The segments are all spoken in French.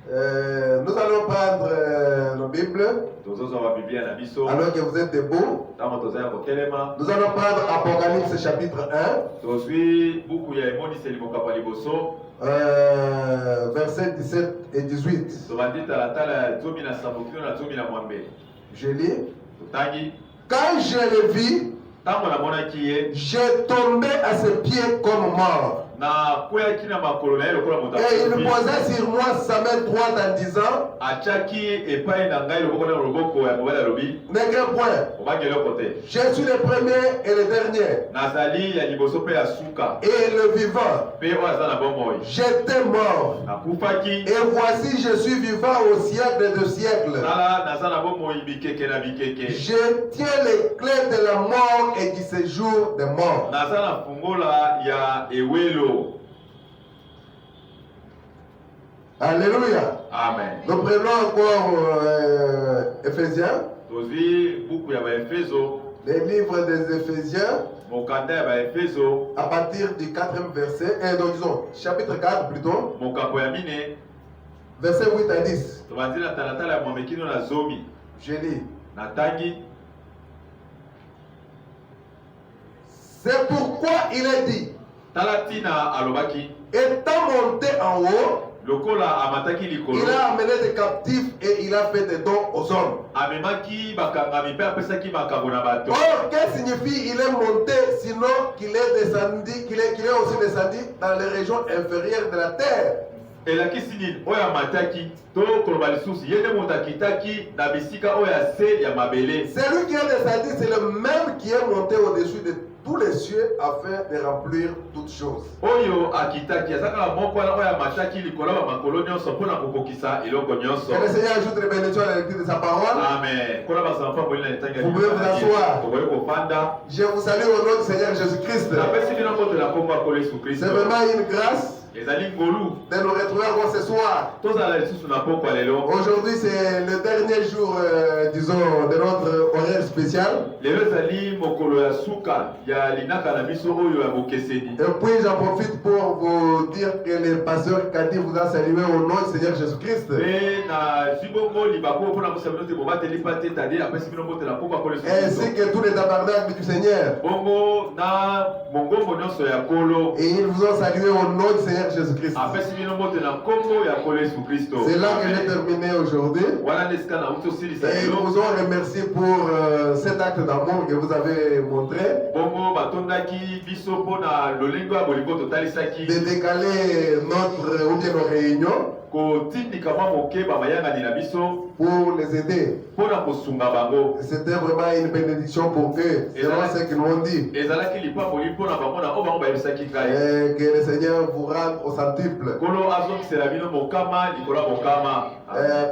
Nous allons prendre nos Bibles. Alors que vous êtes debout, nous allons prendre Apocalypse chapitre 1, versets 17 et 18. Je lis. Quand je le vis, j'ai tombé à ses pieds comme mort. Et il posa sur moi sa main droite en disant, n'est qu'un point. Je suis le premier et le dernier, et le vivant. J'étais mort, et voici je suis vivant au siècle de siècles. Je tiens les clés de la mort et du séjour des morts. Alléluia. Amen. Nous prenons encore Éphésiens. Les livres des Éphésiens. À partir du 4e verset, donc disons, chapitre 4 plutôt. Verset 8 à 10. Je lis. C'est pourquoi il est dit, étant monté en haut, il a amené des captifs et il a fait des dons aux hommes. Or, qu'est-ce que signifie il est monté, sinon qu'il est descendu, qu'il est aussi descendu dans les régions inférieures de la terre? C'est lui qui est descendu, c'est le même qui est monté au-dessus de tous les cieux afin de remplir toutes choses. Que le Seigneur ajoute les bénédictions à la lecture de sa parole. Amen. Vous pouvez vous asseoir. Je vous salue au nom du Seigneur Jésus-Christ. C'est vraiment une grâce de nous retrouver encore ce soir. Aujourd'hui c'est le dernier jour, disons, de notre horaire spécial. Et puis j'en profite pour vous dire que le pasteur Kadi vous a salué au nom du Seigneur Jésus-Christ. Ainsi que tous les tabernacles du Seigneur. Et ils vous ont salué au nom du Seigneur Jésus-Christ. C'est là que j'ai terminé aujourd'hui. Et ils vous ont remercié pour cet acte d'amour que vous avez montré. De décaler notre ou bien nos réunions pour les aider. C'était vraiment une bénédiction pour eux. C'est ce qu'ils nous ont dit. Et que le Seigneur vous rende au centuple.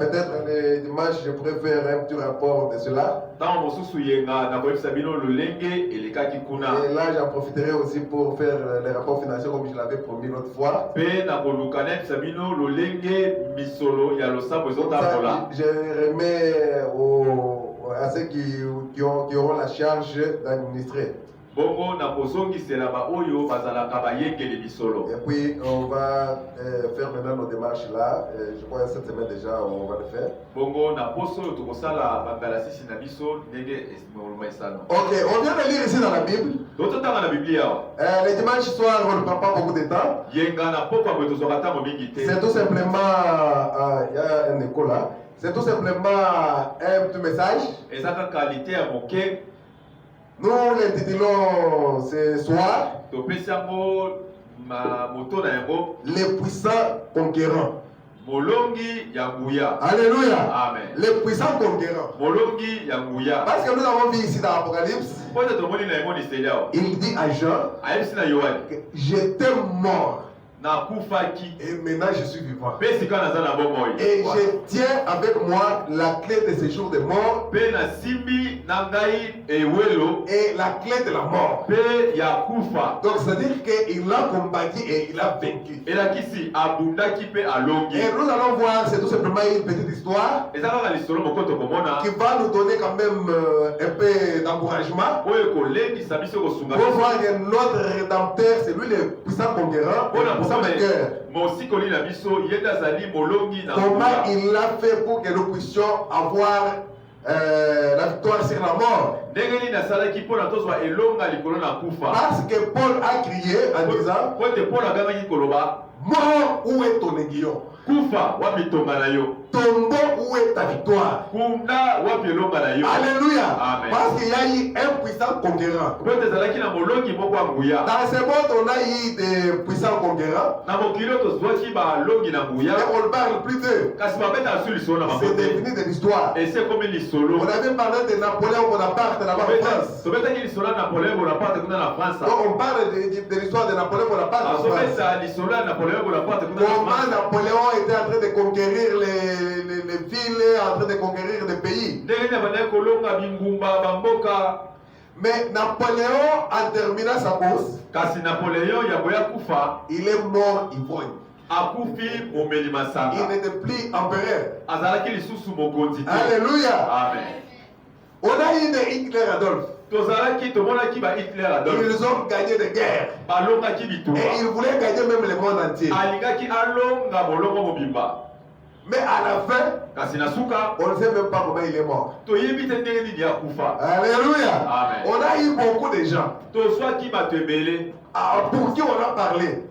Peut-être le dimanche, je pourrais faire un petit rapport de cela. Et là, j'en profiterai aussi pour faire les rapports financiers comme je l'avais promis l'autre fois. Je remets à ceux qui auront la charge d'administrer. Et puis on va faire maintenant nos démarches là. Je crois que cette semaine déjà on va le faire. Ok, on vient de lire ici dans la Bible. Les dimanches soir on ne prend pas beaucoup de temps. C'est tout simplement, il y a un écho là. C'est tout simplement un petit message. Nous l'intitulons ce soir les puissants conquérants. Alléluia. Amen. Les puissants conquérants. Parce que nous avons vu ici dans l'Apocalypse, il dit à Jean, j'étais mort. Et maintenant je suis vivant. Et je tiens avec moi la clé de ce jour de mort. Et la clé de la mort. Donc c'est-à-dire qu'il a combattu et il a vaincu. Et nous allons voir, c'est tout simplement une petite histoire qui va nous donner quand même un peu d'encouragement pour voir que notre Rédempteur, c'est lui le puissant conquérant. ça m'écoeure. Comment il l'a fait pour que nous puissions avoir la victoire sur la mort? Parce que Paul a crié en disant: mort, où est ton aiguillon? Kufa wapi tonga na yo. Tombeau, où est ta victoire? Kunda wapi elonga na yo. Alléluia. Amen. Parce qu'il y a eu un puissant conquérant. Dans ce monde, on a eu des puissants conquérants. Na mokilo to zwaki ba longi na nguya. Et on ne parle plus d'eux. C'est devenu de l'histoire. Et c'est comme l'isolo. On avait parlé de Napoléon Bonaparte là-bas en France. Donc on parle de l'histoire de Napoléon Bonaparte en France. Comment Napoléon était en train de conquérir les villes, en train de conquérir des pays. Mais Napoléon, en terminant sa course, il est mort ivrogne. Il n'était plus empereur. Alléluia. Amen. On a eu de Hitler Adolphe. Ils ont gagné des guerres. Et ils voulaient gagner même le monde entier. Mais à la fin, on ne sait même pas comment il est mort. Alléluia. Amen. On a eu beaucoup de gens pour qui on a parlé,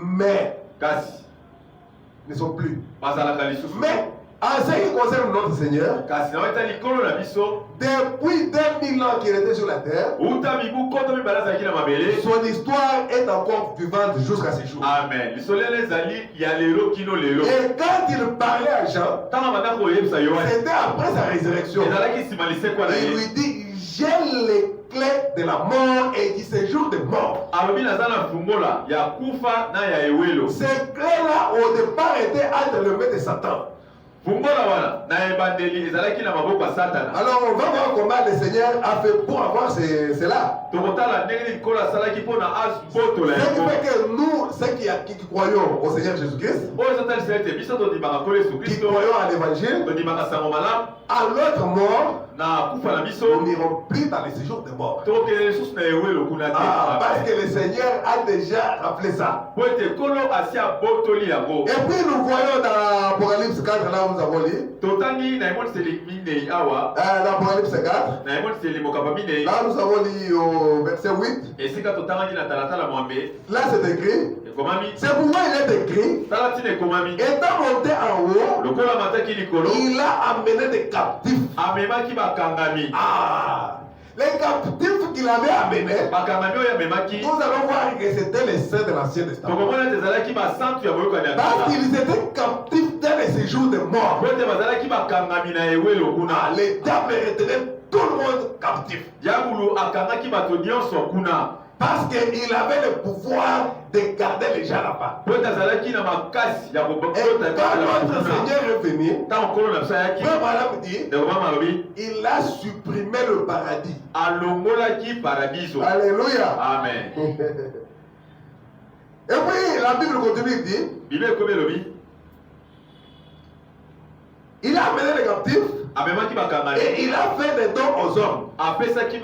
mais ne sont plus. Mais en ce qui concerne notre Seigneur, depuis 2000 ans qu'il était sur la terre, son histoire est encore vivante jusqu'à ce jour. Amen. Et quand il parlait à Jean, c'était après sa résurrection. Il lui dit: j'ai les clés de la mort et du séjour de mort. Ces clés-là au départ étaient entre les mains de Satan. Alors on va voir comment le Seigneur a fait pour avoir cela. Ce qui fait que nous, ceux qui croyons au Seigneur Jésus-Christ, qui croyons à l'évangile, à notre mort, nous n'irons plus dans les séjours de mort. Parce que le Seigneur a déjà rappelé ça. Et puis nous voyons dans l'Apocalypse 4, là où nous avons lu. L'Apocalypse 4, là nous avons lu au verset 8. Là c'est écrit. C'est pourquoi il est écrit: étant monté en haut, il a amené des captifs. Les captifs qu'il avait amenés, nous allons voir que c'était les saints de l'Ancien Testament. Parce qu'ils étaient captifs dans les séjours de mort. Les diables retenaient tout le monde captif. Parce qu'il avait le pouvoir de garder les gens là-bas. Et quand notre Seigneur est venu, Frère Branham dit, il a supprimé le paradis. Alléluia. Amen. Et puis la Bible continue, dit, il a amené les captifs et il a fait des dons aux hommes. Qu'est-ce qui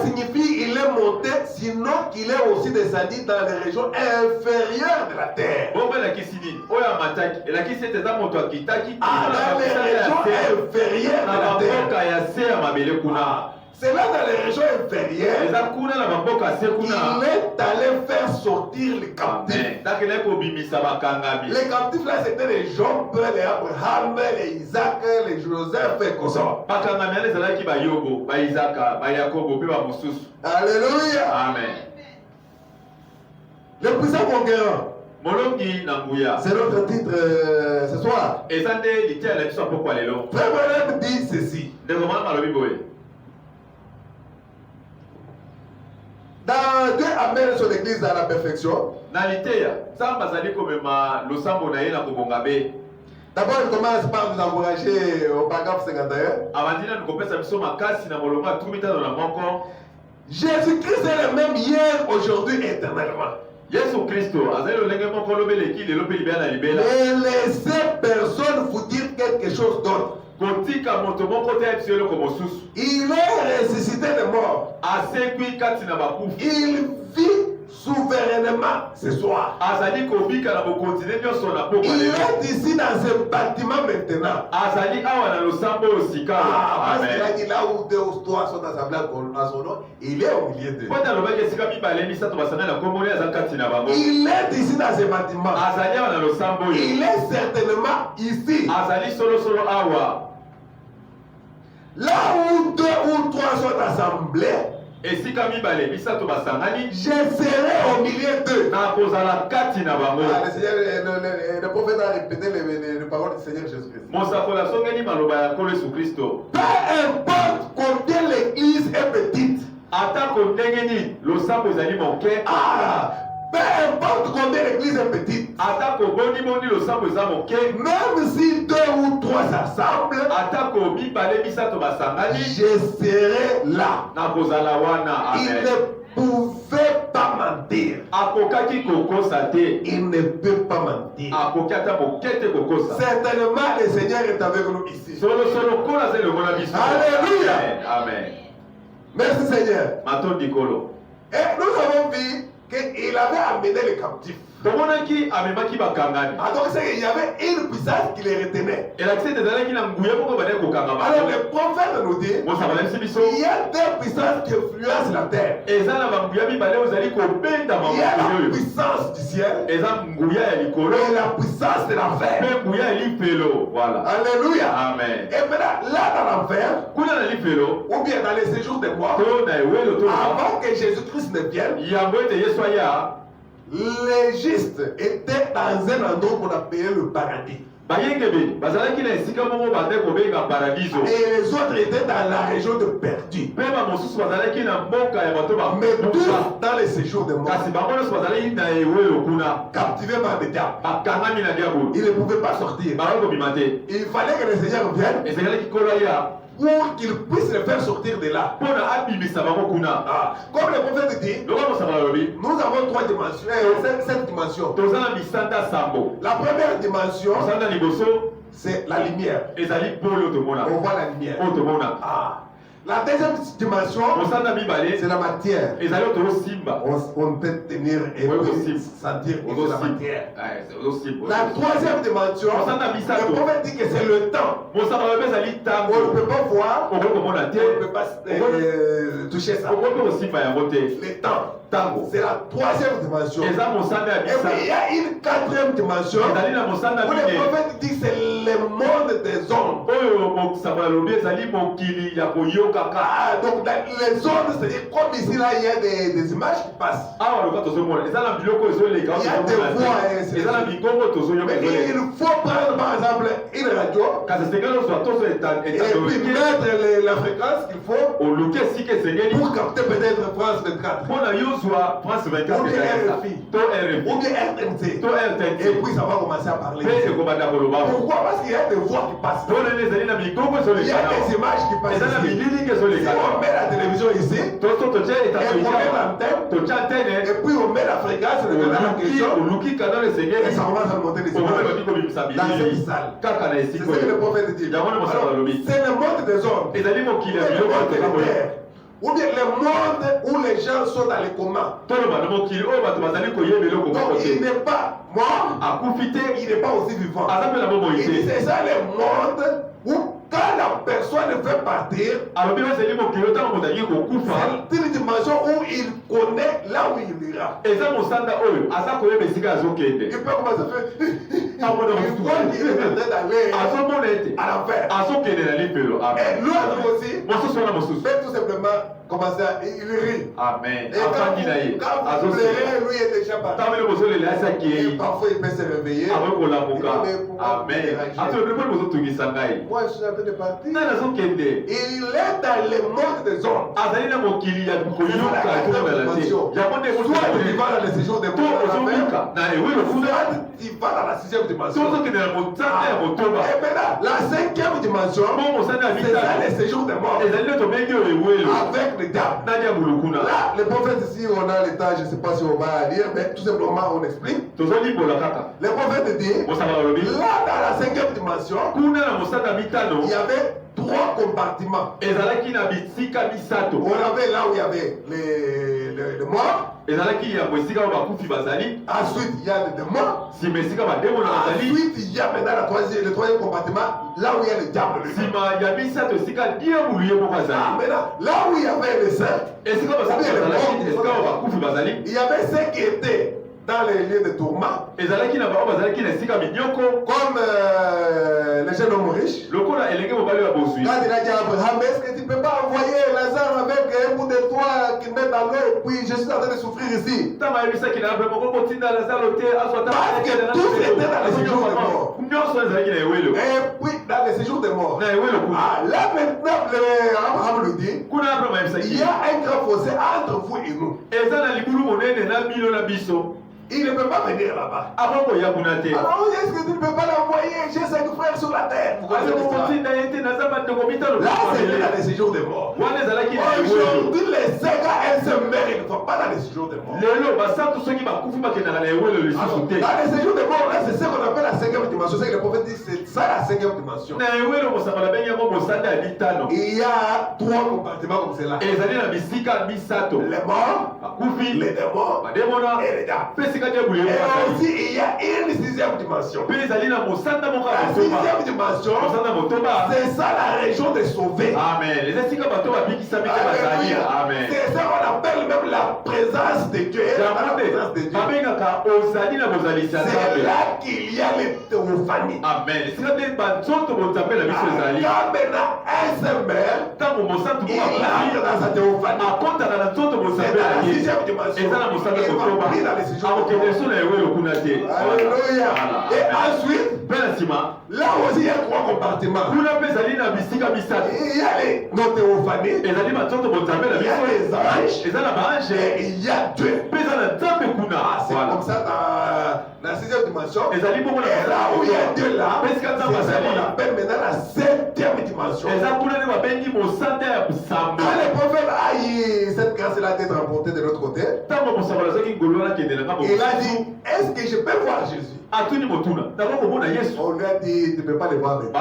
signifie il est monté, sinon qu'il est aussi descendu dans les régions inférieures de la terre? Dans les régions inférieures de la terre. C'est là dans les régions inférieures qu'il est allé faire sortir les captifs. Les captifs là, c'était les Job, les Abraham, les Isaac, les Joseph et comme ça. Alléluia. Amen. Le puissant conquérant. C'est notre titre ce soir. Frère Branham dit ceci. Dans Dieu amène son église à la perfection. D'abord, il commence par nous encourager au paragraphe 51. Jésus-Christ est le même hier, aujourd'hui, éternellement. Ne laissez personne vous dire quelque chose d'autre. Il est ressuscité de mort. Il vit souverainement ce soir. Il est ici dans ce bâtiment maintenant. Parce qu'il a dit là où deux ou trois sont assemblés à son nom, il est au milieu d'eux. Il est ici dans ce bâtiment. Il est certainement ici. Là où deux ou trois sont assemblés, je serai au milieu d'eux. Le prophète a répété les paroles du Seigneur Jésus-Christ. Peu importe combien l'église est petite. Peu importe combien l'église est petite. Même si deux ou trois s'assemblent, je serai là. Il ne pouvait pas mentir. Il ne peut pas mentir. Certainement, le Seigneur est avec nous ici. Alléluia. Amen. Merci Seigneur. Et nous avons vu qu'il avait amené les captifs. Donc il y avait une puissance qui les retenait. Alors le prophète nous dit il y a deux puissances qui influencent la terre. Il y a la puissance du ciel et la puissance de l'enfer. Alléluia. Amen. Et maintenant, là dans l'enfer, ou bien dans les séjours des morts, avant que Jésus-Christ ne vienne, les justes étaient dans un endroit qu'on appelait le paradis. Et les autres étaient dans la région de perdu. Mais tous dans les séjours de mort. Captivés par le diable. Ils ne pouvaient pas sortir. Il fallait que le Seigneur vienne pour qu'il puisse les faire sortir de là. Comme le prophète dit, nous avons trois dimensions, sept dimensions. La première dimension, c'est la lumière. On voit la lumière. La deuxième dimension, c'est la matière. On peut tenir et sentir que c'est la matière. La troisième dimension, le prophète dit que c'est le temps. On ne peut pas voir, on ne peut pas toucher ça. Le temps. C'est la troisième dimension. Et puis il y a une quatrième dimension où le prophète dit que c'est le monde des hommes. Donc dans les zones, c'est-à-dire comme ici là, il y a des images qui passent. Il y a des voix. Mais il faut prendre par exemple une radio et puis mettre la fréquence qu'il faut pour capter peut-être France 24. Ou bien RFI, ou bien RTNC. Et puis ça va commencer à parler. Pourquoi? Parce qu'il y a des voix qui passent. Il y a des images qui passent ici. Si on met la télévision ici, et on met l'antenne, et puis on met la fréquence de la question, et ça commence à monter les images dans cette salle. C'est ce que le prophète dit. C'est le monde des hommes. C'est le monde de la terre. Ou bien le monde où les gens sont dans les comas. Donc il n'est pas mort, il n'est pas aussi vivant. Et c'est ça le monde où quand la personne veut partir, c'est une dimension où il connaît là où il ira. Il peut commencer à faire il voit qu'il est en train d'aller à l'enfer. Et l'autre aussi fait tout simplement commencer à il rit. Amen. Et quand vous pleurez, lui est déjà parti. Et parfois il peut se réveiller. Amen. Moi je suis en train de partir. Il est dans le monde des hommes. Soit il va dans le séjour des morts, soit il va dans la sixième dimension. Et maintenant, la cinquième dimension, c'est ça le séjour des morts. Avec le diable. Là, le prophète ici, on a le temps, je ne sais pas si on va lire, mais tout simplement on explique. Le prophète dit, là dans la cinquième dimension, il y avait 3 3 compartiments. On avait là où il y avait les morts. Ensuite, il y a les morts. Ensuite, il y a maintenant le troisième compartiment, là où il y a le diable. Maintenant, là où il y avait les saints, il y avait ceux qui étaient dans les lieux de tourment, comme les jeunes hommes riches. Quand il a dit à Abraham, est-ce que tu ne peux pas envoyer Lazare avec un bout de toit qui met dans l'eau, et puis je suis en train de souffrir ici? Parce que tous étaient dans le séjour de mort. Et puis dans le séjour de mort. Là maintenant, Abraham lui dit, il y a un grand fossé entre vous et nous. Il ne peut pas venir là-bas. Alors, est-ce que tu ne peux pas l'envoyer? J'ai 5 frères sur la terre. Là, c'est dans les séjours de mort. Aujourd'hui, les 5 à un seul mère, ils ne sont pas dans les séjours de mort. Dans les séjours de mort, là, c'est ce qu'on appelle la 5e dimension. C'est que le prophète dit c'est ça la 5e dimension. Il y a 3 compartiments comme cela. Les morts, les démons et les diables. Et aussi, il y a une 6e dimension. La 6e dimension, c'est ça la région des sauvés. Amen. C'est ça qu'on appelle même la présence de Dieu. C'est là qu'il y a les théophanies. Amen. Quand maintenant un seul mère, il entre dans sa théophanie. C'est dans la 6e dimension. Il va pris dans les séjours. Alléluia. Et ensuite, là aussi il y a 3 compartiments. Il y a nos théophanies, il y a les anges, et il y a Dieu. C'est comme ça dans la 6e dimension. Et là où il y a Dieu là, c'est ce qu'on appelle maintenant la 7e dimension. Quand les prophètes aillent cette grâce-là d'être emportée de l'autre côté, il a dit, est-ce que je peux voir Jésus? On lui a dit, tu ne peux pas le voir maintenant.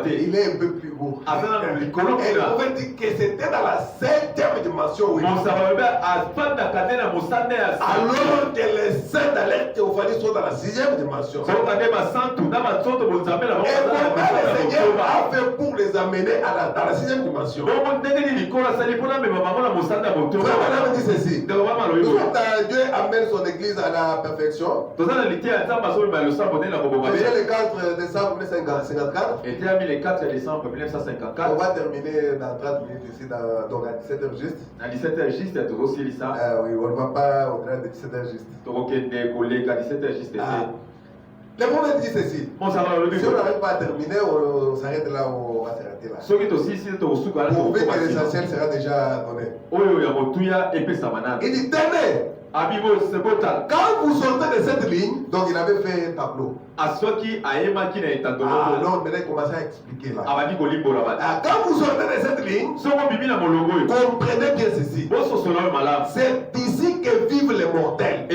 Il est un peu plus haut. Et le prophète dit que c'était dans la 7e dimension. Alors que les saints dans leur théophanie sont dans la 6e dimension. Et comment le Seigneur a fait pour les amener dans la 6e dimension? Frère, dit ceci. Dieu amène son église à la perfection. Déjà le 4 décembre 1954. On va terminer dans 30 minutes ici, donc à 17h juste. Oui, on ne va pas au-delà de 17h juste. Le prophète dit ceci. Si on n'arrive pas à terminer, on s'arrête là, on va s'arrêter là. Pour que l'essentiel sera déjà donné. Il dit, tenez. Quand vous sortez de cette ligne, donc il avait fait un tableau. Alors maintenant il commençait à expliquer là. Quand vous sortez de cette ligne, comprenez bien ceci. C'est ici que vivent les mortels.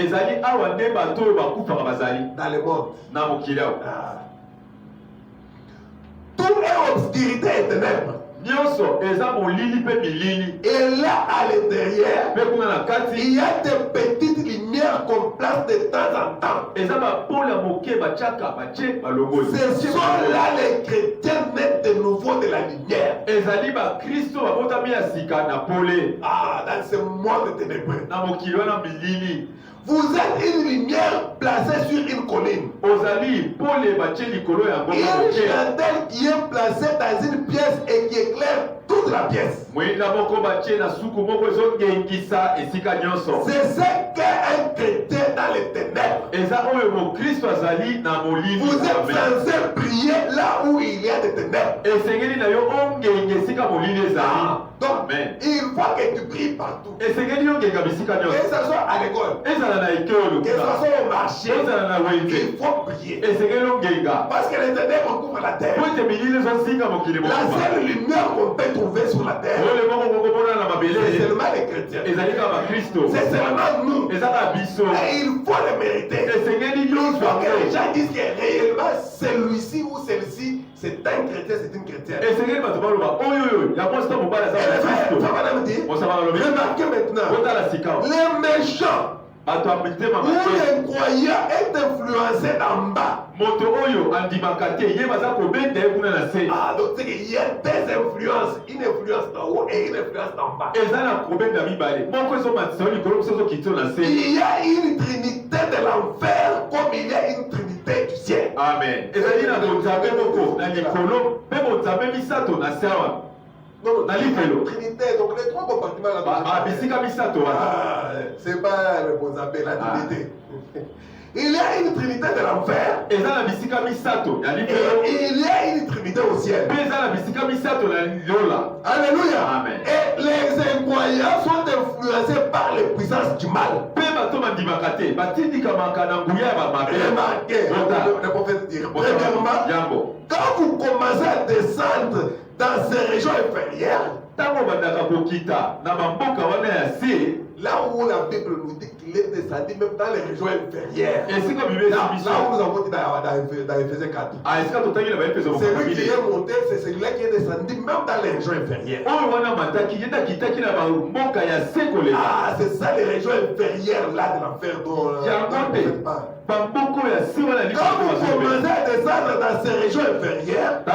Dans le monde. Tout est obscurité et ténèbres. Et là à l'intérieur, il y a des petites lumières qu'on place de temps en temps. Ce sont là les chrétiens naissent de nouveau de la lumière. Dans ce monde ténébreux. Vous êtes une lumière placée sur une colline. Une chandelle qui est placée dans une pièce et qui éclaire toute la pièce. C'est ce qu'est un chrétien dans les ténèbres. Vous êtes censé prier là où il y a des ténèbres. Donc, il faut que tu pries partout. Que ce soit à l'école, que ce soit au marché, il faut prier. Parce que les ténèbres couvrent la terre. La seule lumière qu'on peut trouver sur la terre, c'est seulement les chrétiens. C'est seulement nous. Et il faut le mériter. Il faut que les gens disent que réellement celui-ci ou celle-ci, C'est un chrétien, c'est une chrétienne. Et c'est que bato baloba oyo ya kwa sta mobala za Kristo. On s'en va lobi. Remarquez maintenant. Les méchants bato amutema ou les croyants est influencé d'en bas. Moto oyo andimaka te ye baza kobenda kuna na se. Ah donc c'est qu'il y a des influences, une influence d'en haut et une influence d'en bas. Eza na kobenda mibale. Moko ezo matisa ni kolo so kito na se. Il y a une trinité de l'enfer comme il y a une trinité du ciel. Amen. Ezali na bonzabe moko na likolo pe bonzabe misato na sewa. Non, la trinité, donc les trois compartiments là. Ah, bisika misato. Ah, c'est pas le bon appel, la trinité. Il y a une trinité de l'enfer. Et il y a une trinité au ciel. Alléluia. Amen. Et les incroyants sont influencés par les puissances du mal. Remarquez, le prophète dit, premièrement, quand vous commencez à descendre dans ces régions inférieures, là où la Bible nous dit qu'il est descendu même dans les régions inférieures. Là où nous avons dit dans Ephésiens 4. C'est lui qui est monté, c'est celui-là qui est descendu même dans les régions inférieures. Ah, c'est ça les régions inférieures là de l'enfer dont on parle. Quand vous commencez à descendre dans ces régions inférieures, la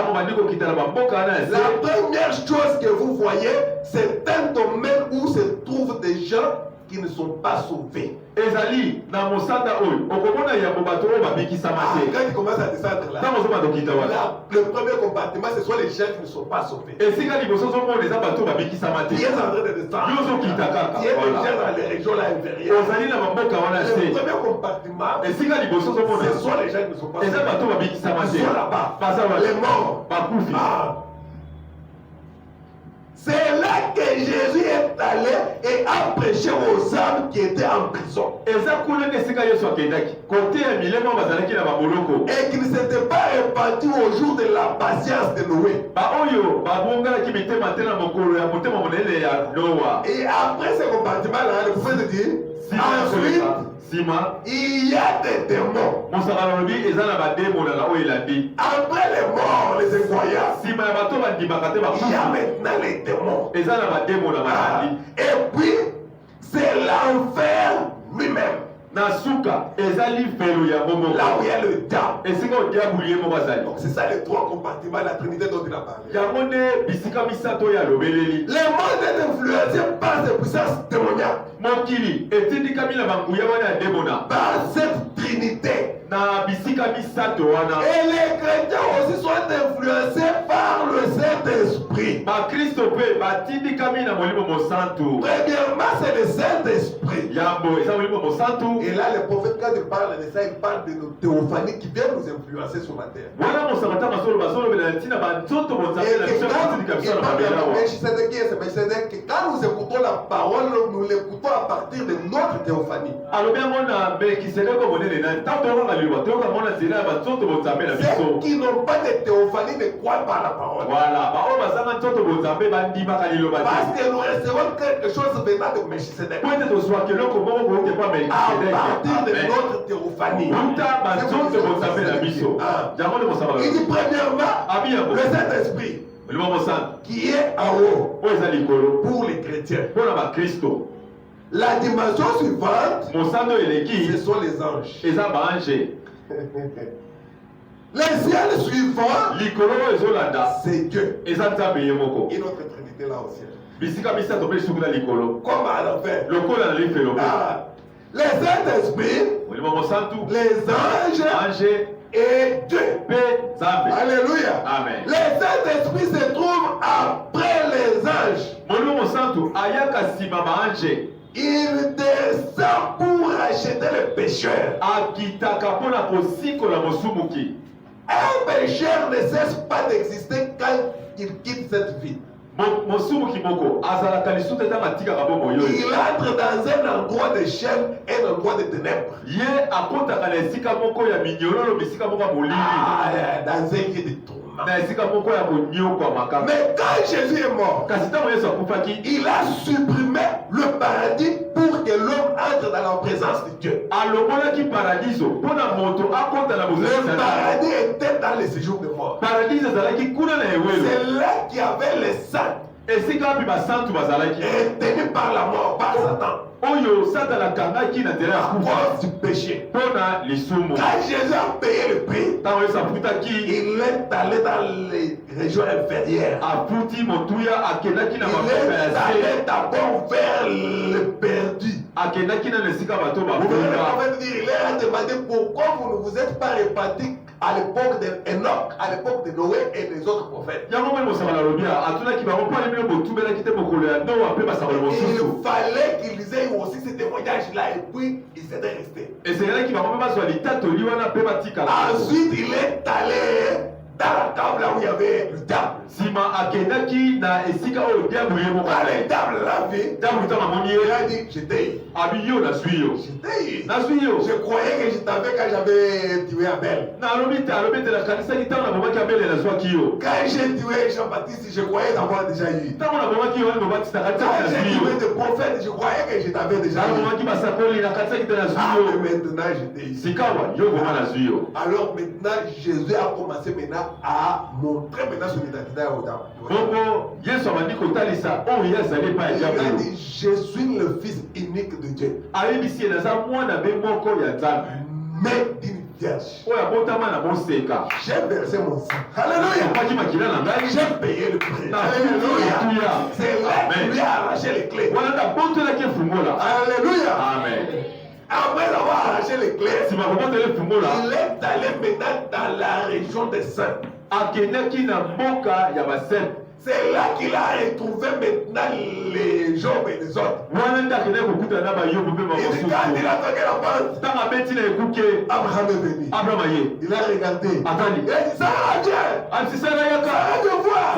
première chose que vous voyez, c'est un domaine où se trouvent des gens qui ne sont pas sauvés. Quand il commence à descendre là, le premier compartiment, ce sont les gens qui ne sont pas sauvés. Qui est en train de descendre. Qui est déjà dans les régions là inférieures. Le premier compartiment, ce sont les gens qui ne sont pas sauvés. Ils sont là-bas. Les morts. C'est là que Jésus est allé et a prêché aux âmes qui étaient en prison. Et qui ne s'étaient pas répandus au jour de la patience de Noé. Et après ce compartiment-là, le prophète dit, ensuite, il y a des démons. Après les morts, les incroyants, il y a maintenant les démons. Et puis, c'est l'enfer lui-même. Là où il y a le diable. Donc c'est ça les trois compartiments de la Trinité dont il a parlé. Le monde est influencé par ces puissances démoniaques. Par cette Trinité. Et les chrétiens aussi sont influencés par le Saint-Esprit. Premièrement, c'est le Saint-Esprit. Et là, le prophète, quand il parle de ça, il parle de nos théophanies qui viennent nous influencer sur la terre. Et quand nous écoutons la parole, nous l'écoutons à partir de notre théophanie. Ceux qui n'ont pas de théophanie ne croient pas à la parole. Parce que nous recevons quelque chose venant de Melchisedec. À partir de notre théophanie. Il dit premièrement le Saint-Esprit qui est en haut pour les chrétiens. La dimension suivante, ce sont les anges. Les ciels suivants, c'est Dieu. Et notre Trinité là au ciel. Comme à l'enfer. Les Saint-Esprits, les anges et Dieu. Alléluia. Amen. Les Saint-Esprits se trouvent après les anges. Il descend pour racheter les pécheurs. Un pécheur ne cesse pas d'exister quand il quitte cette vie. Il entre dans un endroit de chaîne et un endroit de ténèbres. Dans un lieu de tourment. Mais quand Jésus est mort, il a supprimé le paradis pour pour que l'homme entre dans la présence de Dieu. Le paradis était dans le séjour de mort. C'est là qu'il y avait les saints. Retenus par la mort, par Satan. À cause du péché. Quand Jésus a payé le prix, il est allé dans les régions inférieures. Il est allé d'abord vers le perdu. Vous venez il a demandé pourquoi vous ne vous êtes pas répartis à l'époque d'Enoch, à l'époque de Noé et des autres prophètes. Il fallait qu'ils aient aussi ce témoignage-là et puis ils s'étaient restés. Ensuite, il est allé dans la table là où il y avait le diable. Quand le diable l'a vu, il a dit j'étais. Je croyais que je t'avais quand j'avais tué Abel. Quand j'ai tué Jean-Baptiste, je croyais avoir déjà eu. Quand j'ai tué des prophètes, je croyais que je t'avais déjà eu. Maintenant j'étais ici. Alors maintenant Jésus a commencé maintenant à montrer maintenant son identité au diable. Il a dit je suis le fils unique de Dieu. Mais d'une vierge. J'ai versé mon sang. Alléluia. J'ai payé le prix. Alléluia. C'est là qu'il lui a arraché les clés. Alléluia. Amen. Après avoir arraché les clés, il est allé maintenant dans la région des saints. C'est là qu'il a retrouvé maintenant les Job et les autres. Il dit quand il a toqué la porte, Abraham est venu. Il a regardé. Il a dit ça a Dieu. Ça a Dieu voir.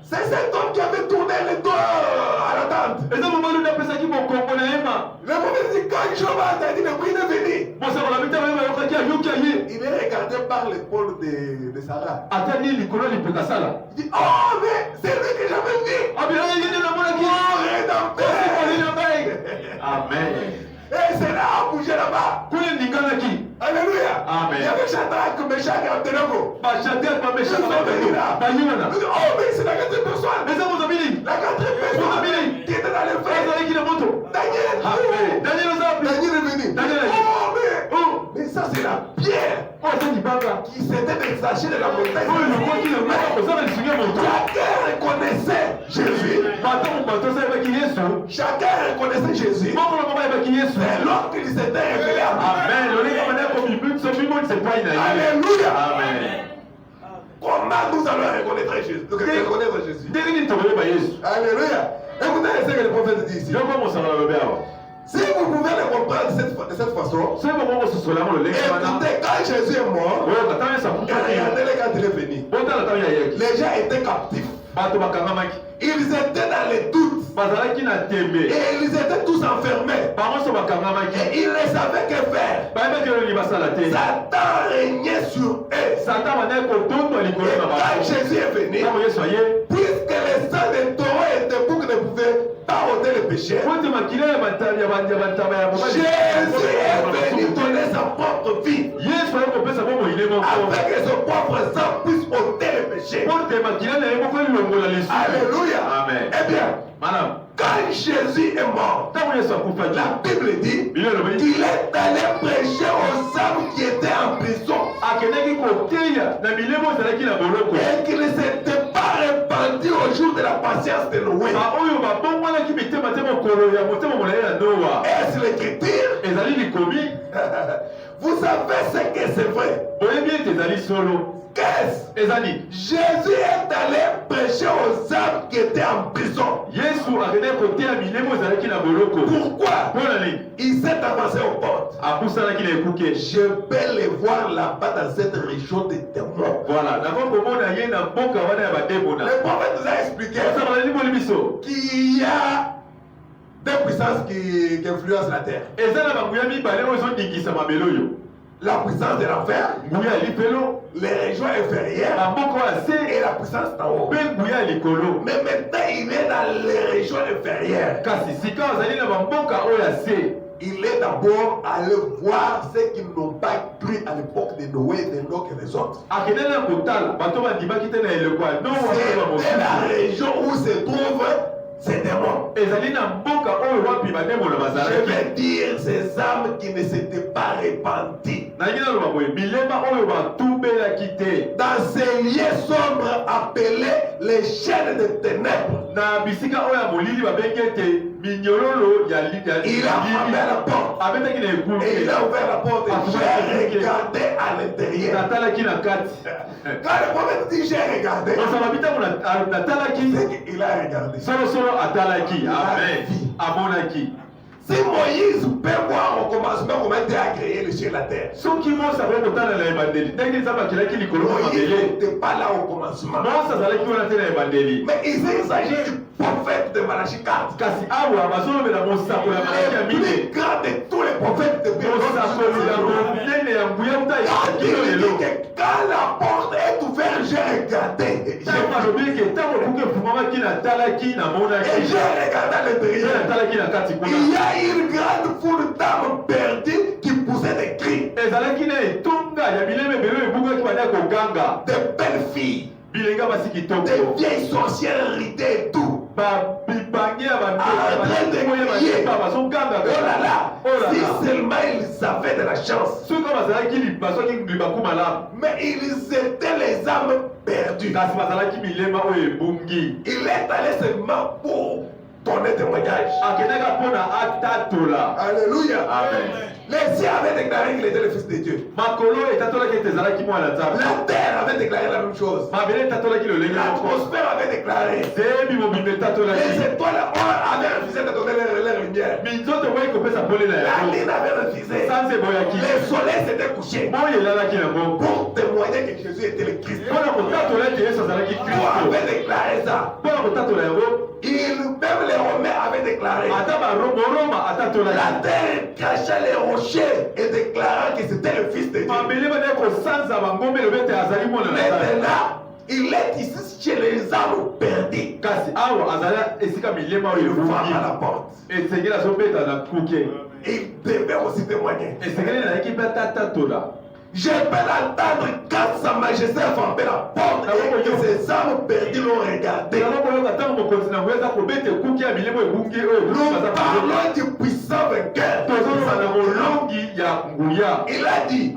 C'est cet homme qui avait tourné le dos à la tente. Le prophète dit quand Job a entendu le bruit, il est venu. Il est regardé par l'épaule de Sarah. Il dit oh mais c'est lui que j'avais vu. Oh rédempteur. Amen. Et c'est là à bouger là-bas. Alléluia. Amen. Il y avait Shadrach, Meshach et Abednego. Ils sont venus là. Oh mais c'est la quatrième personne. La quatrième personne qui était dans les feux. Daniel est venu. Mais ça c'est la pierre qui s'était détachée de la montagne. Chacun reconnaissait Jésus. Chacun reconnaissait Jésus. C'est lorsqu'il s'était révélé à lui. Alléluia. Amen. Comment nous allons reconnaître Jésus? Alléluia. Écoutez ce que le prophète dit ici. Si vous pouvez le comprendre de cette façon, écoutez, quand Jésus est mort, regardez-le quand il est venu. Les gens étaient captifs. Ils étaient dans les doutes. Et ils étaient tous enfermés. Et ils ne savaient que faire. Satan régnait sur eux. Et quand Jésus est venu, puisque les sangs de taureaux et de boucs ne pouvaient pas ôter le péché, Jésus est venu donner sa propre vie. Avec son propre sang puisse ôter le péché. Alléluia. Amen. Eh bien, madame, quand Jésus est mort, la Bible dit qu'il est allé prêcher aux âmes qui étaient en prison. Et qu'il ne s'était pas répandu au jour de la patience de Noé. Est-ce l'écriture? Vous savez ce que c'est vrai. Qu'est-ce? Jésus est allé prêcher aux âmes qui étaient en prison. Pourquoi? Il s'est avancé aux portes. Je vais les voir là-bas dans cette région des démons. Voilà. Le prophète nous a expliqué qu'il y a des puissances qui influencent la terre. la puissance de l'enfer, les régions inférieures et la puissance d'en haut. Mais maintenant, il est dans les régions inférieures. Il est d'abord allé voir ceux qui n'ont pas cru à l'époque de Noé, d'Enoch et des autres. C'est la région où se trouvent ces démons. Je vais dire ces âmes qui ne s'étaient pas répandues dans ces lieux sombres appelés les chaînes de ténèbres. Il a fermé la porte et il a ouvert la porte et j'ai regardé à l'intérieur. Quand le prophète dit j'ai regardé, c'est qu'il a regardé. Si Moïse peut voir au commencement comment Dieu a créé le ciel et la terre, Moïse n'était pas là au commencement. Mais il s'agit du prophète de Malachie 4. Le plus grand de tous les prophètes de quand la porte est ouverte, j'ai regardé. Et j'ai regardé à l'intérieur. Il y a une grande foule d'âmes perdues qui poussaient des cris. Des belles filles. Des vieilles sorcières ridées et tout. En train de crier. Oh là là. Si seulement ils avaient de la chance. Mais ils étaient les âmes perdues. Il est allé seulement pour donner témoignage. Alléluia. Amen. Les cieux avaient déclaré qu'il était le Fils de Dieu. La terre avait déclaré la même chose. L'atmosphère avait déclaré. Les étoiles avaient refusé de donner leur lumière. La lune avait refusé. Le soleil s'était couché. Pour témoigner que Jésus était le Christ. Pour avait déclaré ça. Même les Romains avaient déclaré. La terre crachait les rochers et déclarant que c'était le Fils de Dieu. Maintenant, il est ici chez les âmes perdues. Il frappe à la porte. Il devait aussi témoigner. Je peux l'entendre quand Sa Majesté a frappé la porte et que ces âmes perdues l'ont regardé. Nous parlons du puissant vainqueur. Il a dit,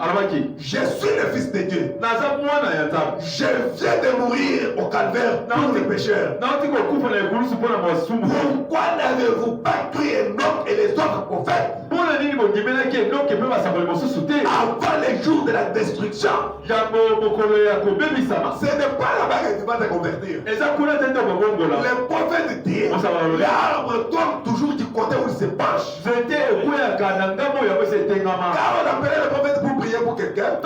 je suis le Fils de Dieu. Je viens de mourir au calvaire pour les pécheurs. Pourquoi n'avez-vous pas cru Enoch et les autres prophètes? Avant les jours de la destruction, ce n'est pas là-bas que tu vas te convertir. Les prophètes disent l'arbre tombe toujours du côté où il se penche. Car on appelait le prophète pour prier pour quelqu'un.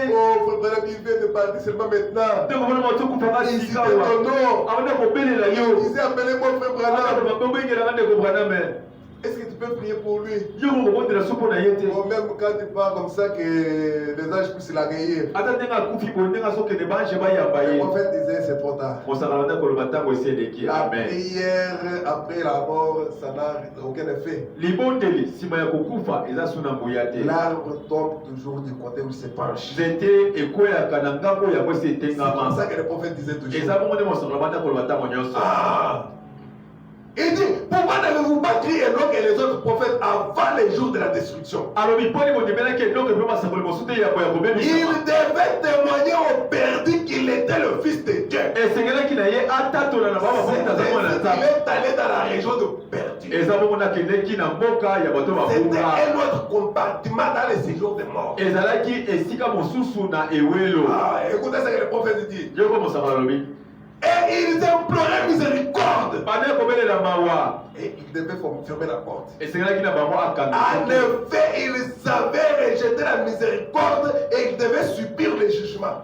Oh, frère, il vient de partir seulement maintenant. Il dit ton nom. Il disait appelez-moi frère Branham. Est-ce que tu peux prier pour lui? Ou même quand tu parles comme ça que les anges puissent l'accueillir. Le prophète disait c'est trop tard. La prière après la mort, ça n'a aucun effet. L'arbre tombe toujours du côté où il se penche. C'est comme ça que le prophète disait toujours. Il dit, pourquoi n'avez-vous pas crié Enoch et les autres prophètes avant les jours de la destruction? Il devait témoigner aux perdus qu'il était le Fils de Dieu. Il est allé dans la région de perdus. C'était un autre compartiment dans les séjours des morts. Écoutez ce que le prophète dit. Et ils imploraient miséricorde. Et ils devaient fermer la porte. En effet, ils avaient rejeté la miséricorde et ils devaient subir le jugement.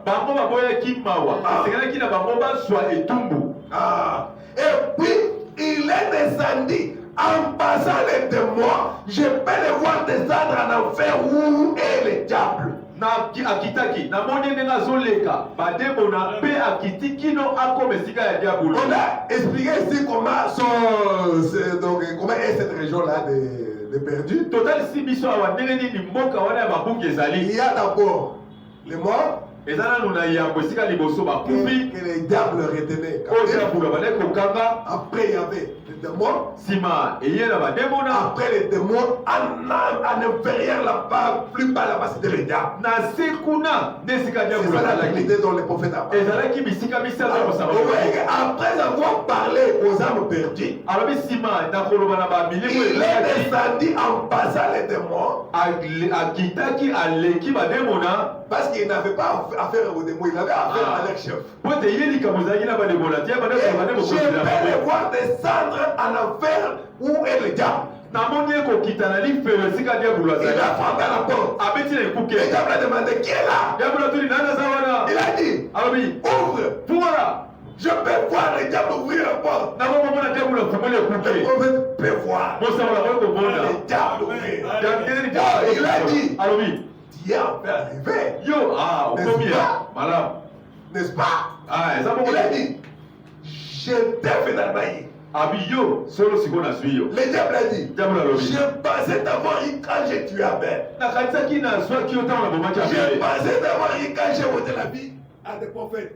Et puis, Il est descendu en passant les démons. Je peux le voir descendre en enfer où est le diable. Akitaki na moni nenga zoleka bademona pe akitiki no akomesika ya diabolo. On a expliqué ici comment est cette région là de perdu. Total si biso awa ndenge ni mboka wana ya babuki ezali. Il y a d'abord les morts. Ezana nuna yambo sika liboso bakufi que les diables retenaient. Après il y avait les démons. Sima eyela bademona. Après les démons en inférieur là-bas, plus bas là-bas c'était les diables. Na sekuna nesika diable. C'est ça la réalité dont les prophètes ont parlé. Ezala ki bisika misala ko sa. Après avoir parlé aux âmes perdues, alors sima na koloba na ba milimo il est descendu en passant les démons. Akitaki aleki bademona parce qu'il n'avait pas affaire aux démons, il avait affaire à leur chef. Je peux les voir descendre en enfer où est le diable. Il a frappé à la porte. Le diable a demandé qui est là. Il a dit ouvre. Je peux voir le diable ouvrir la porte. Le prophète peut voir le diable ouvrir. Il a dit Dieu peut arriver. N'est-ce pas? Il a dit je t'ai fait dans le bailli. Le diable a dit je pensais t'avoir eu quand j'ai tué Abel. Je pensais t'avoir eu quand j'ai ôté la vie à des prophètes.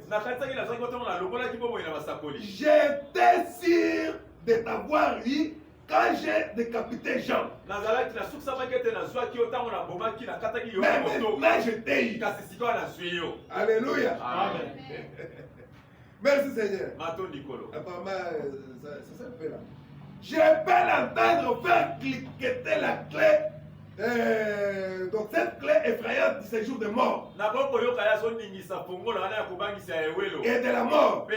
J'étais sûr de t'avoir eu quand j'ai décapité Jean. Mais je t'ai eu. Alléluia. Amen. Merci Seigneur. Apparemment, ça fait là. Je peux l'entendre faire cliqueter la clé. Donc cette clé effrayante du séjour de mort. Et de la mort.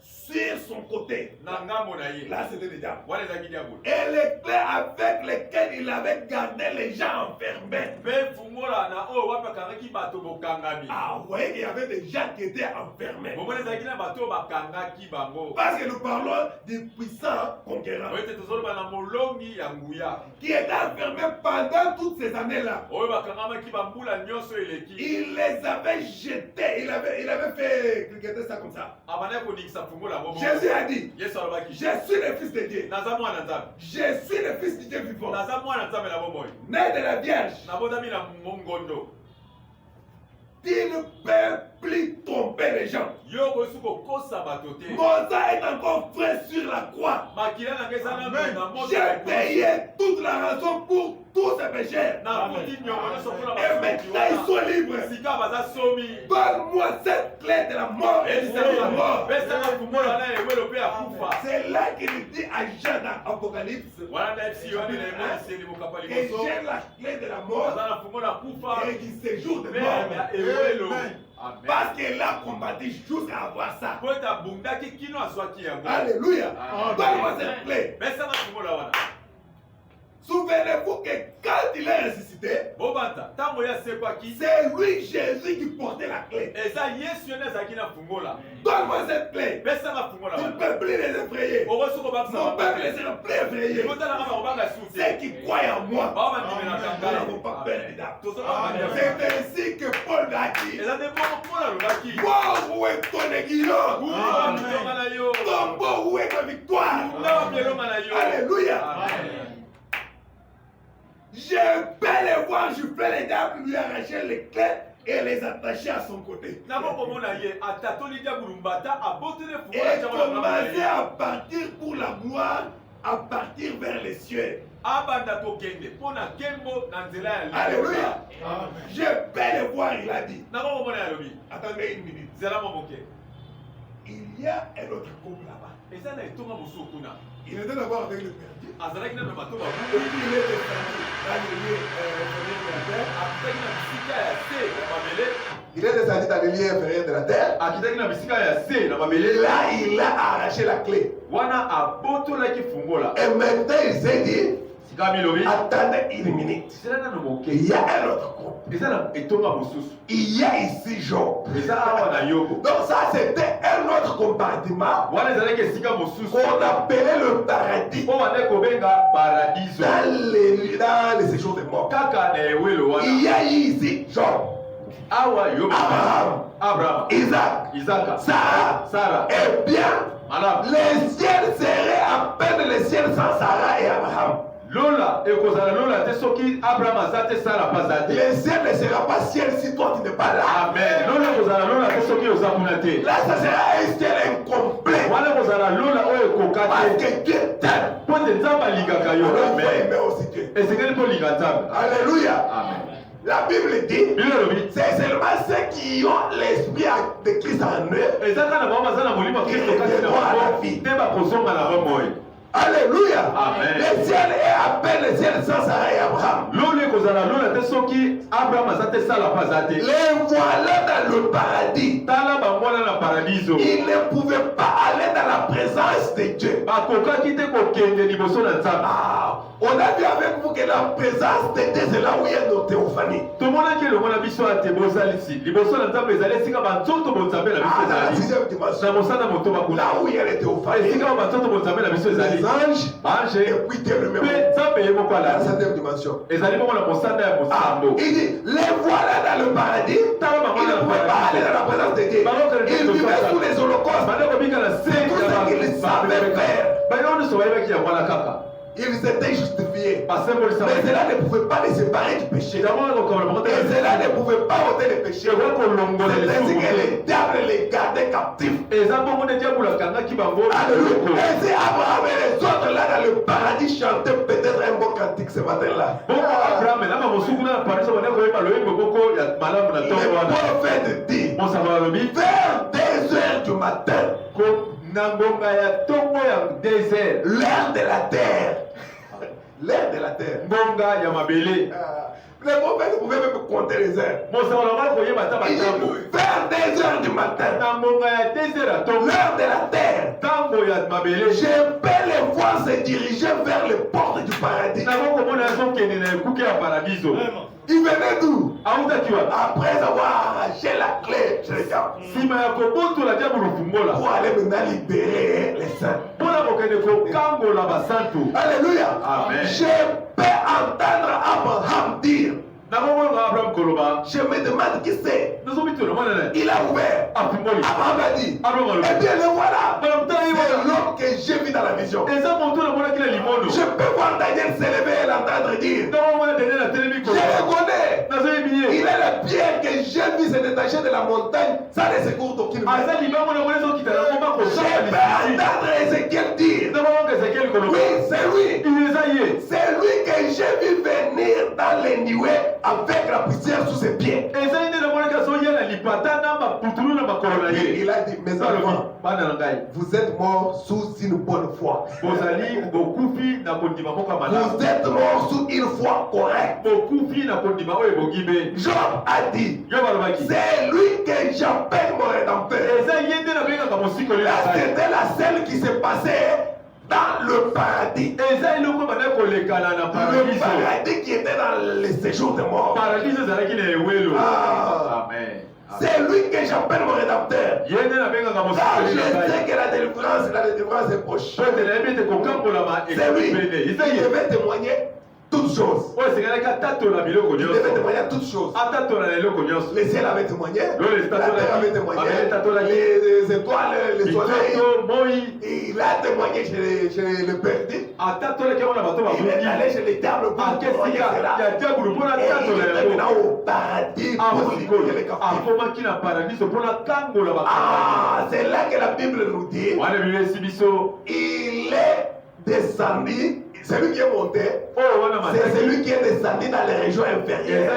Sur son côté. Là c'était le diable. Et les clés avec lesquelles il avait gardé les gens enfermés. Ah ouais, il y avait des gens qui étaient enfermés. Parce que nous parlons du puissant conquérant qui était enfermé pendant toutes ces années-là. Il les avait jetés. Il avait fait cliqueter ça comme ça. Jésus a dit je suis le fils de Dieu. Je suis le fils du Dieu vivant. Né de la Vierge. Tu ne peux plus tromper les gens. Mon sang est encore frais sur la croix. J'ai payé toute la rançon pour tous ces pécheurs. Et maintenant ils sont libres. Donne-moi cette clé de la mort et du séjour de la mort. C'est là qu'il dit à Jean dans Apocalypse que j'ai la clé de la mort et du séjour de mort. Parce qu'elle a combattu jusqu'à avoir ça. Alléluia. Donne-moi cette clé. Souvenez-vous que quand il est ressuscité, c'est lui Jésus qui portait la clé. Donne-moi cette clé. Tu ne peux plus les effrayer. Mon peuple ne sera plus effrayé. Ceux qui croient en moi, nous n'avons pas peur des diables. C'est ainsi que Paul a dit wow, où est ton aiguillon? Ton beau, où est ta victoire? Alléluia. Je peux les voir, je peux les diables lui arracher les clés et les attacher à son côté. Et commencer à partir pour la gloire, à partir vers les cieux. Alléluia. Je peux les voir, il a dit. Attendez une minute. Il y a un autre couple là-bas. Il était d'abord avec le perdu. Il est descendu dans il est descendu dans le lieu inférieur de la terre. Là, il a arraché la clé. Et maintenant, il s'est dit Attendez une minute. Il y a un autre groupe. Il y a ici Job. Donc ça c'était un autre compartiment qu'on appelait le paradis. Dans les séjours des morts. Il y a ici Job. Abraham, Isaac, Sarah. Eh bien, les ciel seraient à peine les ciels sans Sarah et Abraham. Les ciel ne sera pas ciel si toi tu n'es pas là. Amen. Là, ça sera un ciel incomplet. Parce que Dieu t'aime. Alors, il faut aimer aussi Dieu. Alléluia. Amen. La Bible dit, c'est seulement ceux qui ont l'esprit de Christ en eux. Alléluia. Amen. Le ciel est à peine le ciel sans Sarah et Abraham. Les voilà dans le paradis. Ils ne pouvaient pas aller dans la présence de Dieu. On a vu avec vous que la présence de Dieu c'est là où il y a nos théophanies. Dans la sixième dimension, là où il y a les théophanies, les anges, et puis Dieu lui-même. Dans la septième dimension. Il dit, les voilà dans le paradis. Ils ne pouvaient pas aller dans la présence de Dieu. Ils vivaient sous les holocaustes. C'est tout ce qu'ils savaient faire. Ils étaient justifiés. Mais cela ne pouvait pas les séparer du péché. Et cela ne pouvait pas ôter le péché. C'est ainsi que les diables les gardaient captifs. Alléluia. Et si Abraham et les autres là dans le paradis chantaient peut-être un beau cantique ce matin-là. Le prophète dit, vers 2h du matin, l'air de la terre. L'air de la terre. Les prophètes ne pouvaient même compter les heures. Il dit, vers 2h du matin, l'heure de la terre, je peux les voir se diriger vers les portes du paradis. Il venait d'où? Après avoir arraché la clé chez les gens. Pour aller maintenant libérer les saints. Alléluia. Amen. Je peux entendre Abraham dire. Je me demande qui c'est. Il a ouvert. Abraham a dit. Eh bien le voilà. C'est l'homme que j'ai vu dans la vision. Je peux voir Daniel s'élever et l'entendre dire. Je le connais. Il est le pierre que j'ai vu se détacher de la montagne sans les secours d'aucune main. Je peux entendre Ézéchiel dire. Oui, c'est lui. C'est lui que j'ai vu venir dans les nuées avec la poussière sous ses pieds. Il a dit, mes enfants, vous êtes morts sous une bonne foi. Vous êtes morts sous une foi correcte. Job a dit, c'est lui que j'appelle mon rédempteur. Là, c'était la scène qui s'est passée dans le paradis. Le paradis qui était dans les séjours de mort. Amen. C'est lui que j'appelle mon rédempteur. Car je sais que la délivrance est proche. C'est lui. Il devait témoigner toutes choses. Il devait témoigner toutes choses. Les ciels avaient témoigné. La terre avait témoigné. Les étoiles, les soleils. Il a témoigné chez les perdus. Il est allé chez les diables pour témoigner cela. Et il est maintenant au paradis pour libérer les captifs. C'est là que la Bible nous dit. Il est descendu. C'est lui qui est monté. C'est celui qui est descendu dans les régions inférieures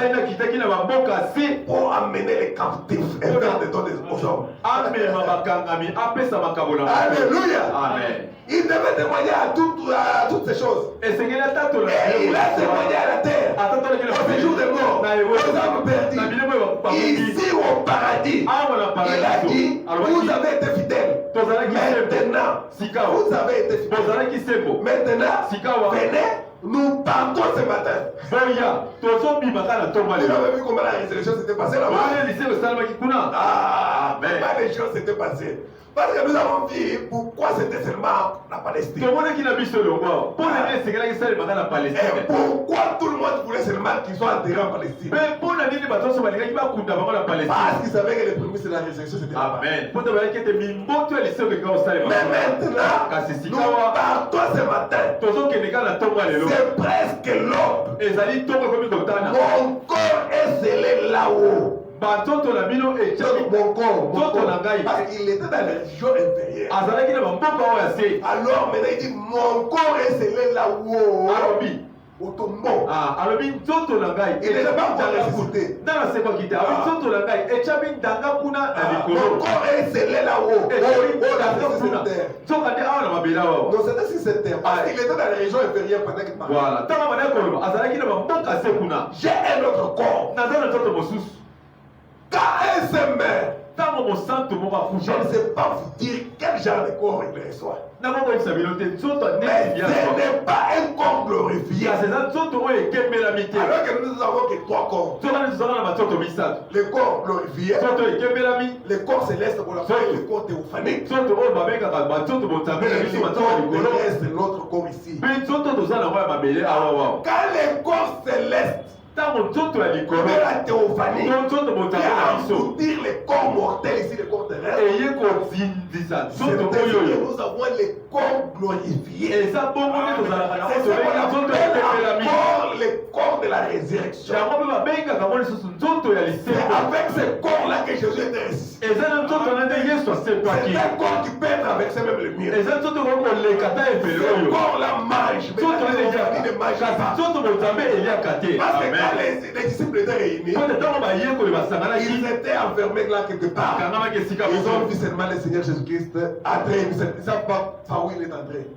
pour amener les captifs et faire des dons aux hommes. Alléluia. Amen. Il devait témoigner à toutes ces choses. Et il a témoigné à la terre, au séjour des morts, aux âmes perdues. Ici au paradis, il a dit, vous avez été fidèles. Maintenant, vous avez été fidèles. Maintenant, venez Nous partons ce matin. Vous avez vu comment la résurrection s'était passée là-bas? Ah, mais pas les choses s'étaient passées. Parce que nous avons vu pourquoi c'était seulement la Palestine. Et pourquoi tout le monde voulait seulement qu'ils soient enterrés en Palestine? Parce qu'ils savaient que les prémices de la résurrection c'était là-bas. Mais maintenant, nous partons ce matin. C'est presque l'aube. Mon corps est scellé là-haut. Mon corps, parce qu'il était dans la région inférieure. Alors maintenant il dit mon corps est scellé là-haut. Au tombeau. Il n'est pas encore ressuscité. Mon corps est scellé là-haut. Donc c'était sur cette terre. Parce qu'il était dans la région inférieure pendant qu'il parlait. J'ai un autre corps. KSMR. Je ne sais pas vous dire quel genre de corps il reçoit. Mais ce n'est pas un corps glorifié. Alors que nous avons que 3 corps. Le corps glorifié, le corps céleste pour la foi et le corps théophanique. Et le corps terrestre, l'autre corps ici. Quand le corps céleste la théophanie vient dire les corps mortels ici, les corps terrestres. Nous avons les corps glorifiés. C'est ce qu'on appelle les corps de la résurrection. C'est avec ce corps-là que Jésus est ressuscité. C'est un corps qui peut traverser même le mur. Ce corps-là mange, mais il ne mange pas. Parce que quand les disciples étaient réunis, ils étaient enfermés là quelque part. Ils ont vu seulement le Seigneur Jésus-Christ entrer. Ils ne savent pas par où il est entré.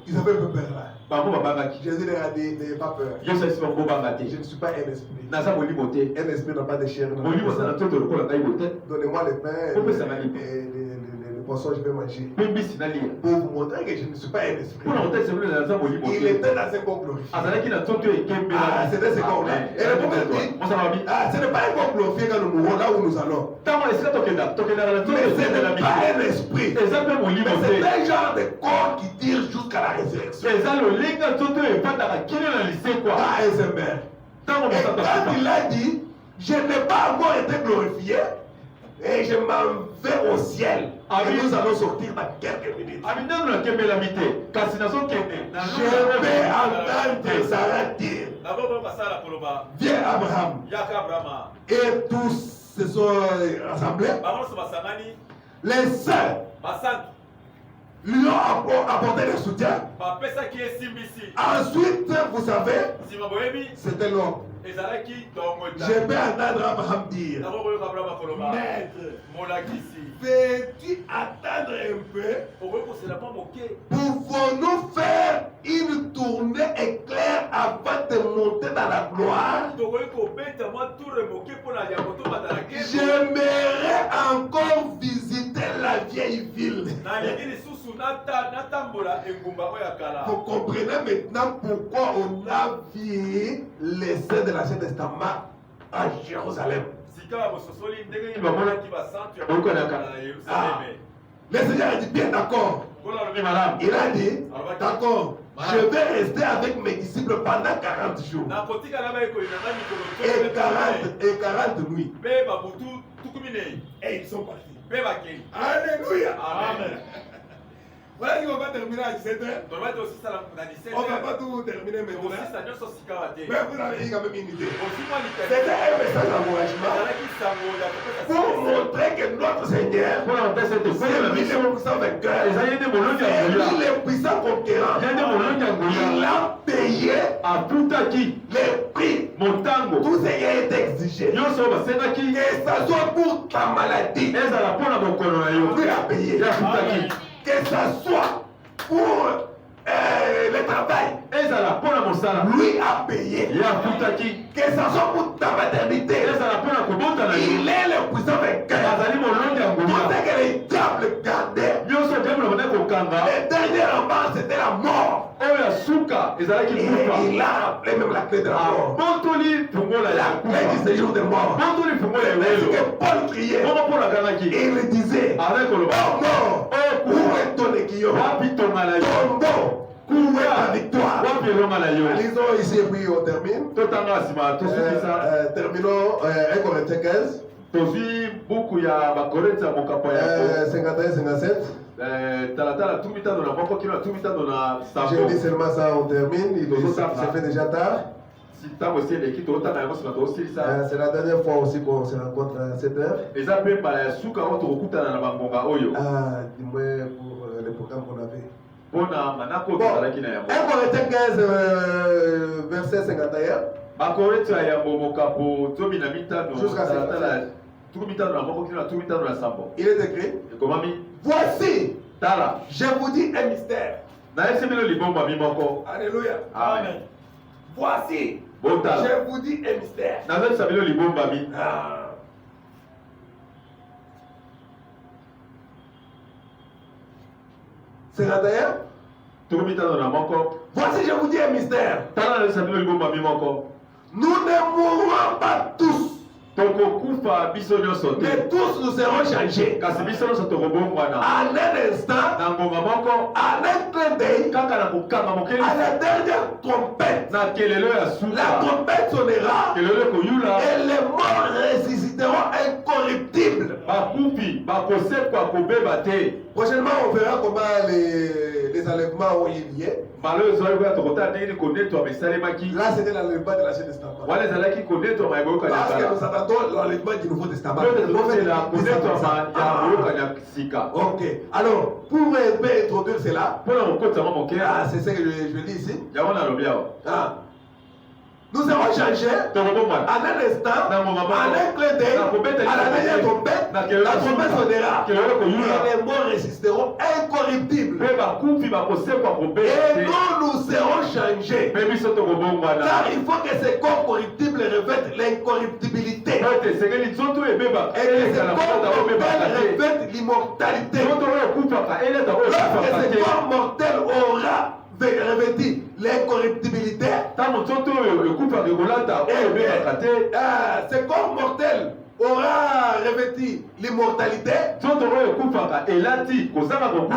Ils avaient peu peur là. Jésus leur a dit, n'ayez pas peur. Je ne suis pas un esprit. Un esprit n'a pas de chair. Donnez-moi le pain et le poisson, je vais manger. Pour vous montrer que je ne suis pas un esprit. Il était dans un corps glorifié. C'était ce corps-là. Et le prophète dit, ce n'est pas un corps glorifié quand nous mourrons là où nous allons. Mais ce n'est pas un esprit. Mais c'est un genre de corps qui tire jusqu'à la résurrection. ASMR. Et quand il a dit, je n'ai pas encore été glorifié, et je m'en vais au ciel. Et nous allons sortir dans quelques minutes. Je vais entendre Sarah dire, viens Abraham. Et tous se sont rassemblés. Les saints lui ont apporté le soutien. Ensuite, vous savez, c'était l'homme. Je vais entendre Abraham dire, Maître, veux-tu attendre un peu? Pouvons-nous faire une tournée éclair avant de monter dans la gloire? J'aimerais encore visiter la vieille ville. Vous comprenez maintenant pourquoi on a vu les saints de l'Ancien Testament à Jérusalem. Le Seigneur a dit bien d'accord. Il a dit d'accord, je vais rester avec mes disciples pendant 40 jours et 40 nuits. Et ils sont partis. Alléluia. Amen. Voilà qu'on va terminer à 17h. On ne va pas tout terminer maintenant. Mais vous avez quand même une idée. C'était un message d'encouragement pour montrer que notre Seigneur, c'est lui le puissant vainqueur, c'est lui le puissant conquérant. Il a payé les prix, tout ce qui a été exigé. Que ça soit pour ta maladie, lui a payé. Que ça soit pour le travail, lui a payé. Que ça soit pour ta maternité, il est le puissant vainqueur. Tout ce que les diables gardaient, Le dernier en bas, c'était la mort. Et il a rappelé même la clé de la mort. La clé du séjour de mort. C'est que Paul criait. Il disait, oh mort, où est ton aiguillon? Tombeau, où est ta victoire? Lisons ici et puis on termine. Terminons 1 Corinthiens 15. 51-57. J'ai dit seulement ça, on termine. Ça fait déjà tard. C'est la dernière fois aussi qu'on se rencontre à cette heure. Dis-moi pour le programme qu'on avait. Bon, 1 Corinthiens 15, verset 51. Jusqu'à 57. Il est écrit, voici, je vous dis un mystère. Alléluia. Amen. Voici, je vous dis un mystère. Ah. C'est la d'ailleurs. Voici, je vous dis un mystère. Nous ne mourrons pas tous. Mais tous nous serons changés. En un instant, en un clin d'œil, à la dernière trompette, la trompette sonnera et les morts ressusciteront incorruptibles. Prochainement, on verra comment les enlèvements ont eu lieu. Là, c'était l'enlèvement de l'Ancien Testament. Parce que nous attendons l'enlèvement du Nouveau Testament. Ok. Alors, pour introduire cela, c'est ce que je dis ici. Nous serons changés en un instant, en un clin d'œil, à la dernière trompette, la trompette sonnera. Et les morts résisteront incorruptibles. Et nous serons changés. Car il faut que ces corps corruptibles revêtent l'incorruptibilité. Et que ces corps mortels revêtent l'immortalité. Lorsque ces corps mortels aura revêti l'incorruptibilité, ce corps mortel aura revêti l'immortalité,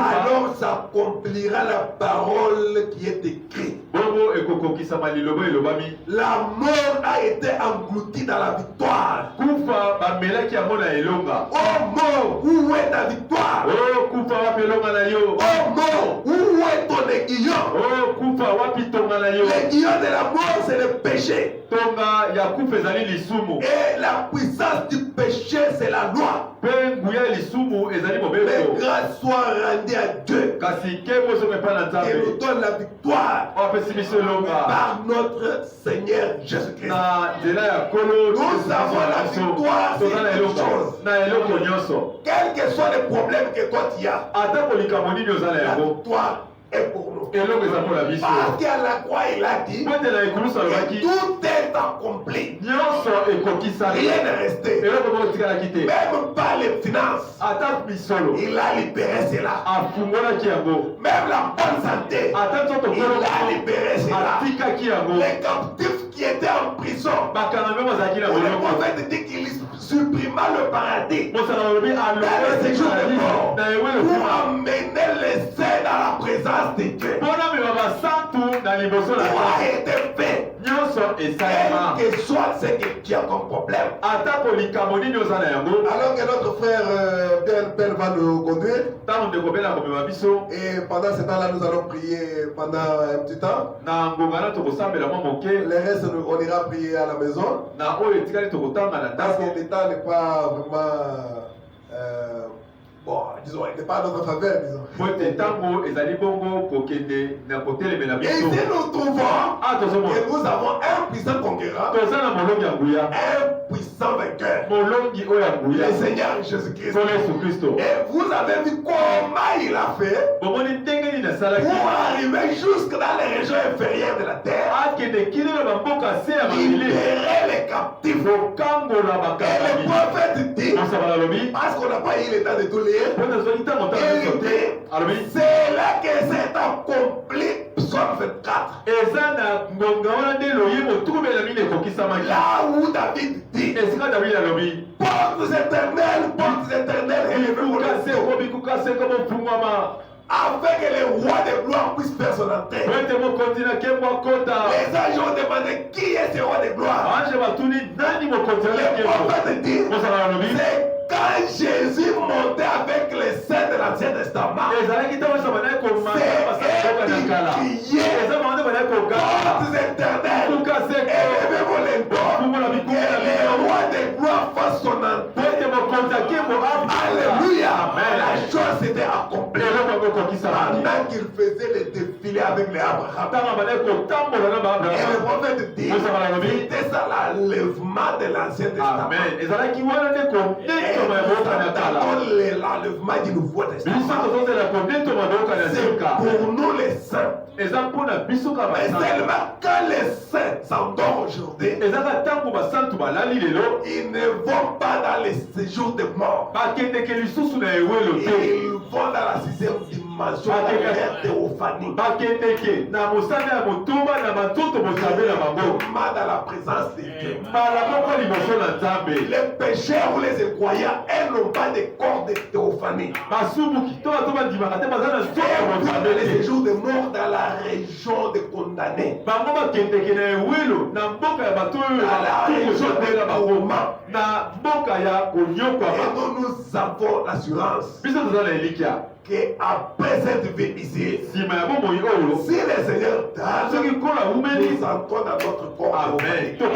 alors s'accomplira la parole qui est écrite. La mort a été engloutie dans la victoire. Oh mort, où est ta victoire? Oh mort, où est ton aiguillon? L'aiguillon de la mort, c'est le péché. Et la puissance du péché, c'est la loi. Mais grâce soit rendue à Dieu qui nous donne la victoire par notre Seigneur Jésus-Christ. Nous avons la victoire sur toutes choses. Quels que soient les problèmes que toi tu as, la victoire est pour nous. Parce qu'à la croix il a dit que tout est accompli. Rien n'est resté. Même pas les finances. Il a libéré cela. Même la bonne santé. Il a libéré cela. Les captifs qui étaient en prison. Le prophète dit qu'il supprima le paradis dans le séjour de mort pour amener les saints dans la présence de Dieu. Tout a été fait. Quel que soit ce que tu as comme problème. Alors que notre frère Ben va nous conduire. Et pendant ce temps-là, nous allons prier pendant un petit temps. Le reste, on ira prier à la maison. Parce que l'État n'est pas vraiment... bon, disons, il n'est pas à notre faveur, disons. Et ici nous trouvons que nous avons un puissant conquérant, un puissant vainqueur, le Seigneur Jésus-Christ. Et vous avez vu comment il a fait pour arriver jusque dans les régions inférieures de la terre, libérer les captifs. Et le prophète dit, parce qu'on n'a pas eu le temps de tout lire, il dit, c'est là que s'est accompli Psaume 24. Là où David dit, portes éternelles, élevez-vous afin que le roi de gloire puisse faire son entrée. Les anges ont demandé qui est ce roi de gloire. Le prophète dit, c'est quand Jésus montait avec les saints de l'Ancien Testament. C'est portes éternelles, élevez-vous les portes, que le roi de gloire fasse son entrée. Alléluia. La chose s'était accomplie pendant qu'il faisait le défilé avec les Abraham. Et le prophète dit, c'était ça l'enlèvement de l'Ancien Testament. Et l'enlèvement du Nouveau Testament. C'est pour nous les saints. Mais seulement quand les saints s'endorment aujourd'hui, ils ne vont pas dans les séjours de mort. Ils vont dans la sixième dimension, la théophanie. Dans la présence de Dieu. Les pécheurs ou les incroyants, elles n'ont pas de corps de théophanie. Les séjours de mort dans la région des condamnés. Dans la région des Romains. Et nous avons l'assurance qu'après cette vie ici, si le Seigneur donne, nous entrons dans notre corps. Amen. Que le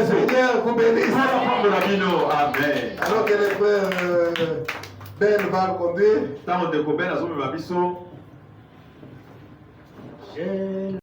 Seigneur vous bénisse. Amen. Alors que les frères Ben va nous conduire.